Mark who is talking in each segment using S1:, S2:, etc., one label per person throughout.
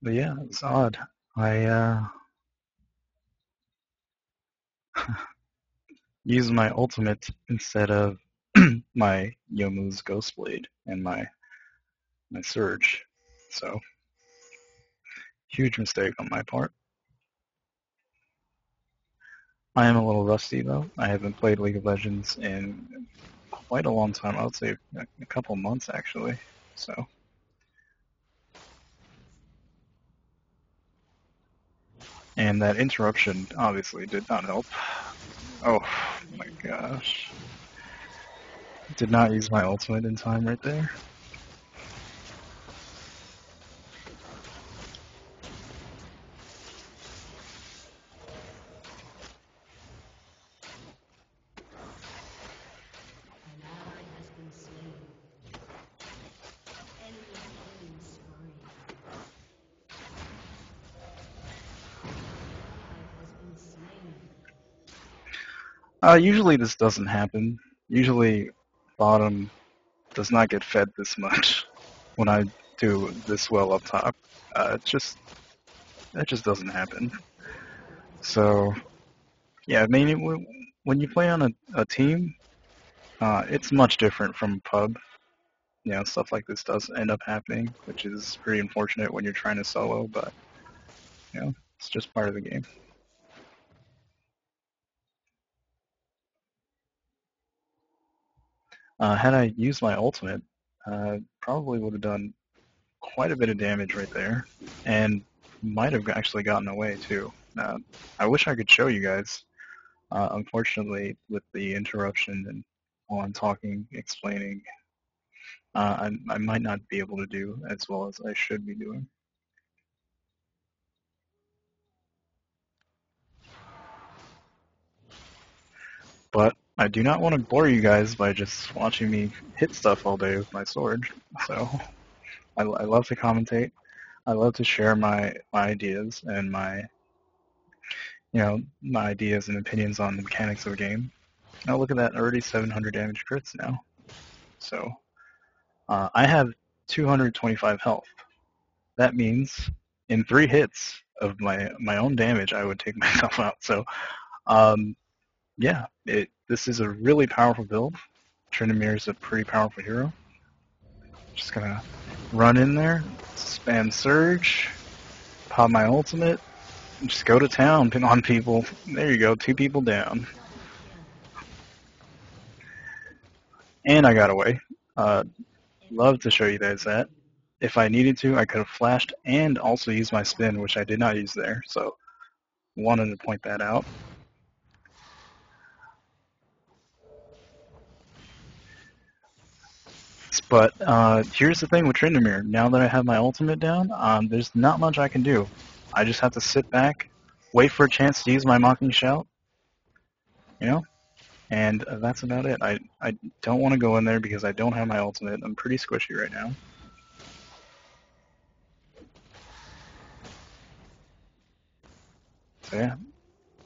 S1: But yeah, it's odd. I used my ultimate instead of my Yomu's Ghost Blade and my Surge. So huge mistake on my part. I am a little rusty though. I haven't played League of Legends in quite a long time. I would say a couple months actually. So, and that interruption obviously did not help. Oh my gosh. Did not use my ultimate in time right there. Usually this doesn't happen. Usually bottom does not get fed this much when I do this well up top. It just doesn't happen. So yeah, I mean when you play on a team, it's much different from pub. You know, stuff like this does end up happening, which is pretty unfortunate when you're trying to solo, but you know, it's just part of the game. Had I used my ultimate, probably would have done quite a bit of damage right there, and might have actually gotten away too. I wish I could show you guys. Unfortunately, with the interruption and while I'm talking, explaining, I might not be able to do as well as I should be doing. But I do not want to bore you guys by just watching me hit stuff all day with my sword. So I love to commentate. I love to share my ideas and my ideas and opinions on the mechanics of the game. Oh, look at that! Already 700 damage crits now. So I have 225 health. That means in 3 hits of my own damage, I would take myself out. So um, yeah, this is a really powerful build. Tryndamere is a pretty powerful hero. Just gonna run in there, spam Surge, pop my ultimate, and just go to town, pin on people. There you go, 2 people down. And I got away. Uh, love to show you guys that. If I needed to, I could have flashed and also used my spin, which I did not use there. So wanted to point that out. But here's the thing with Tryndamere. Now that I have my ultimate down, there's not much I can do. I just have to sit back, wait for a chance to use my Mocking Shout, you know, and that's about it. I don't want to go in there because I don't have my ultimate. I'm pretty squishy right now. So yeah,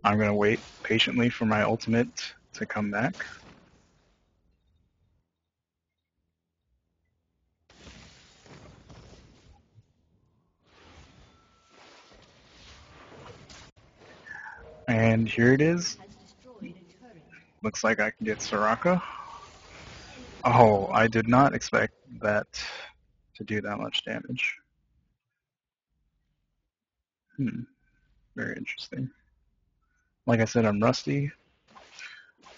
S1: I'm going to wait patiently for my ultimate to come back. And here it is. Looks like I can get Soraka. Oh, I did not expect that to do that much damage. Very interesting. Like I said, I'm rusty,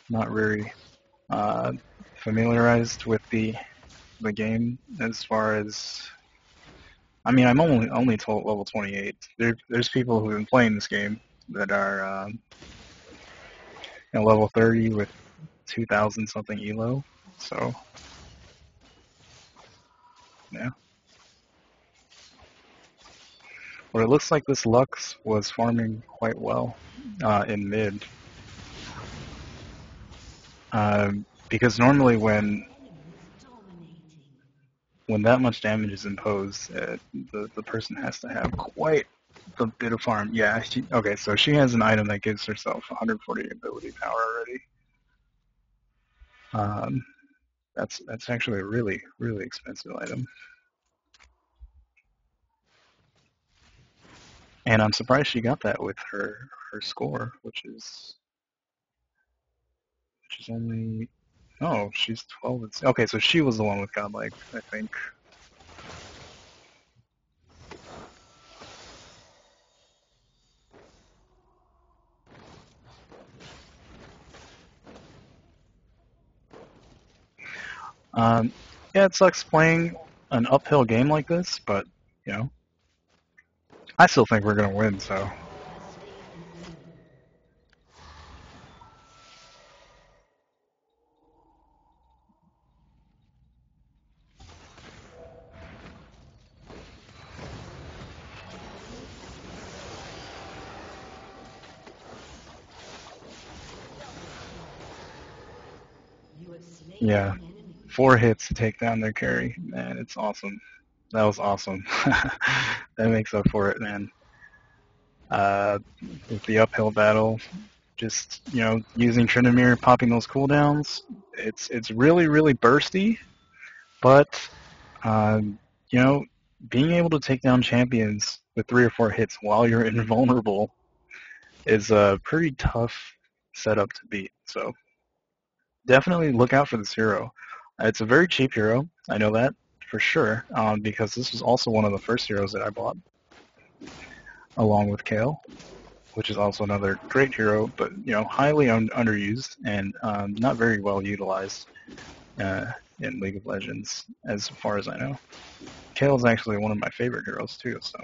S1: not very uh, familiarized with the game as far as. I mean, I'm only level 28. There's people who've been playing this game that are level 30 with 2,000 something elo. So yeah, but it looks like this Lux was farming quite well in mid, because normally when that much damage is imposed, the person has to have quite a bit of farm. Yeah, okay, so she has an item that gives herself 140 ability power already. Um, that's actually a really expensive item. And I'm surprised she got that with her score, which is only, oh, she's 12. Okay, so she was the one with godlike, I think. Um, yeah, it sucks playing an uphill game like this, but you know, I still think we're gonna win. So yeah, 4 hits to take down their carry, man, it's awesome. That was awesome. That makes up for it, man. With the uphill battle, just using Tryndamere, popping those cooldowns. It's really bursty, but um, you know, being able to take down champions with 3 or 4 hits while you're invulnerable is a pretty tough setup to beat. So definitely look out for this hero. It's a very cheap hero. I know that for sure, because this was also one of the first heroes that I bought, along with Kayle, which is also another great hero, but highly underused and not very well utilized uh, in League of Legends, as far as I know. Kayle is actually one of my favorite heroes too, so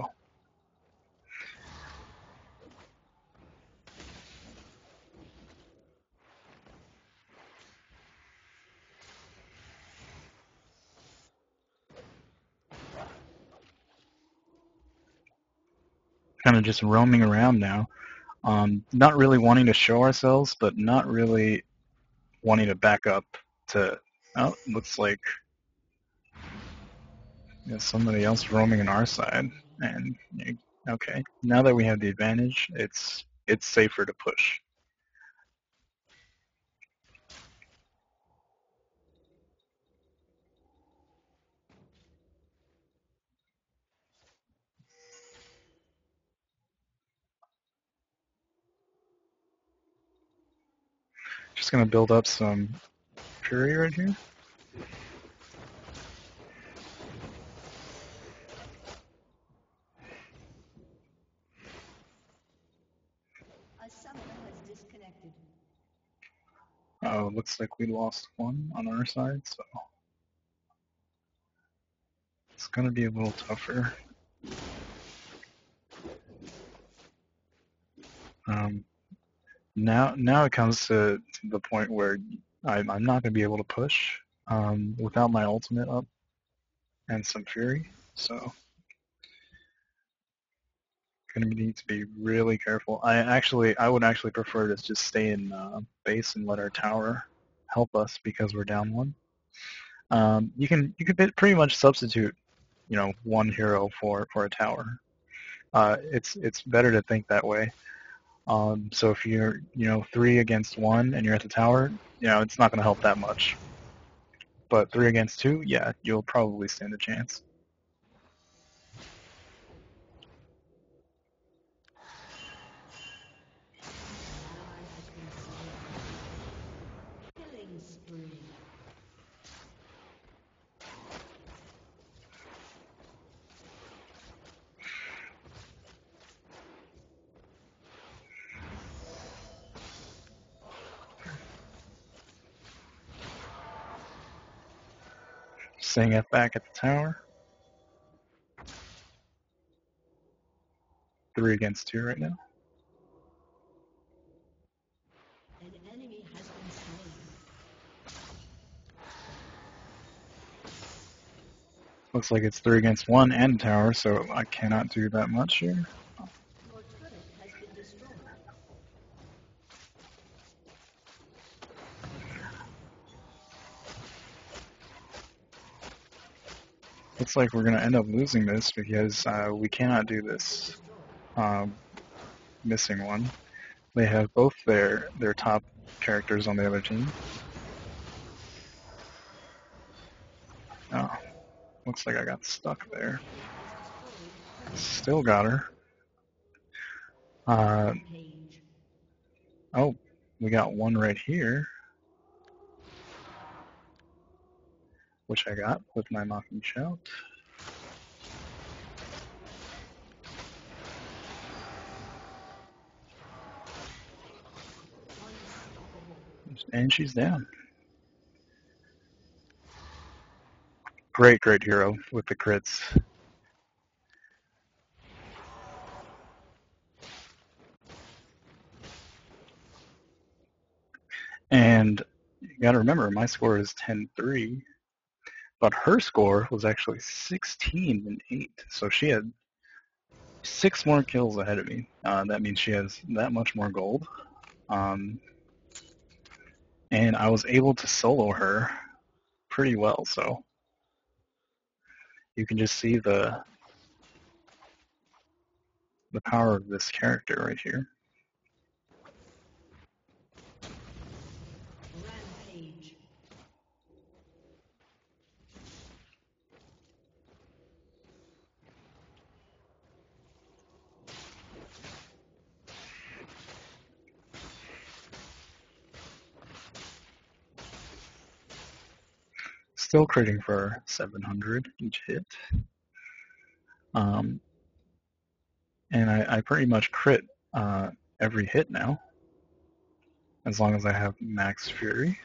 S1: kind of just roaming around now. Not really wanting to show ourselves, but not really wanting to back up to. Oh, looks like there's somebody else roaming on our side. And okay, now that we have the advantage, it's safer to push. Just gonna build up some fury right here. Oh, looks like we lost one on our side, so it's gonna be a little tougher. Um, now it comes to the point where I'm not gonna be able to push without my ultimate up and some fury, so gonna need to be really careful. I would actually prefer to just stay in base and let our tower help us because we're down one. You can pretty much substitute one hero for a tower. It's better to think that way. So if you're 3 against 1 and you're at the tower, it's not going to help that much. But 3 against 2, yeah, you'll probably stand a chance. Staying back at the tower. 3 against 2 right now. Looks like it's 3 against 1 and a tower, so I cannot do that much here. Looks like we're going to end up losing this because we cannot do this missing one. They have both their top characters on the other team. Oh, looks like I got stuck there. Still got her. Uh, oh, we got one right here, which I got with my mocking shout. And she's down. Great hero with the crits. And you got to remember, my score is 10-3, but her score was actually 16-8. So she had 6 more kills ahead of me. That means she has that much more gold. And I was able to solo her pretty well. So you can just see the power of this character right here.
S2: Rampage.
S1: Still critting for 700 each hit. And I pretty much crit every hit now, as long as I have max fury.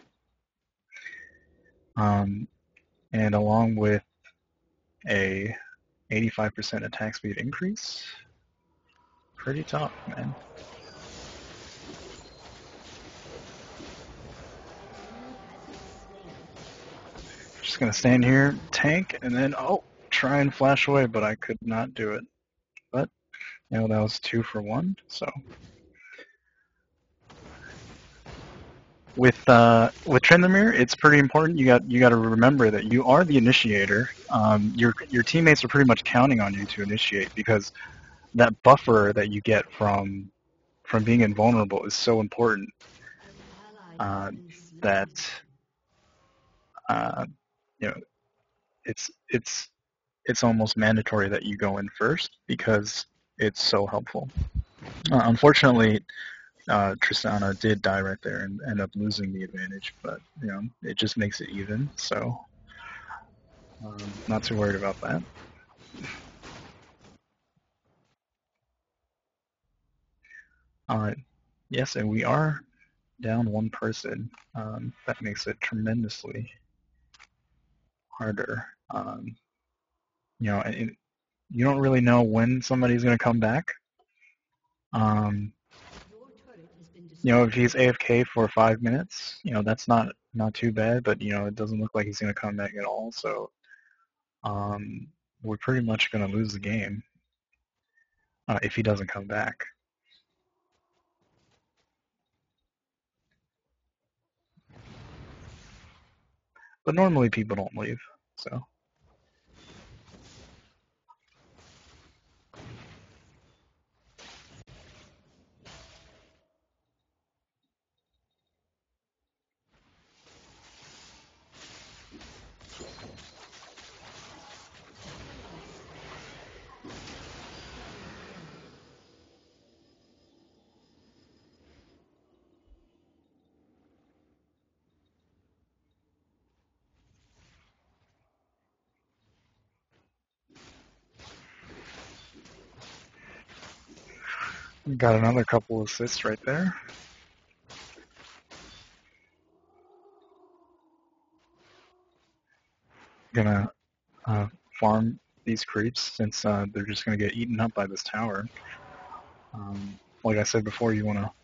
S1: And along with a 85% attack speed increase, pretty tough, man. Just gonna stand here, tank, and then try and flash away, but I could not do it. But that was 2 for 1. So with Tryndamere, it's pretty important. You got to remember that you are the initiator. Your teammates are pretty much counting on you to initiate, because that buffer that you get from being invulnerable is so important that you know it's almost mandatory that you go in first, because it's so helpful. Unfortunately, Tristana did die right there and end up losing the advantage, but it just makes it even. So not too worried about that. All right. Yes, and we are down one person. That makes it tremendously harder. You don't really know when somebody's going to come back. If he's AFK for 5 minutes, that's not too bad, but it doesn't look like he's going to come back at all. So we're pretty much going to lose the game if he doesn't come back. But normally people don't leave, so. Got another couple assists right there. Gonna farm these creeps, since they're just gonna get eaten up by this tower. Like I said before, you wanna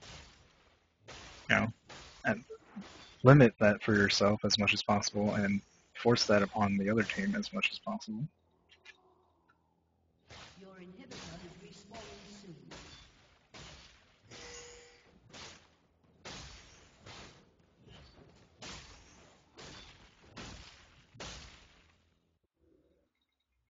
S1: limit that for yourself as much as possible, and force that upon the other team as much as possible.
S2: Your inhibitor is respawning soon.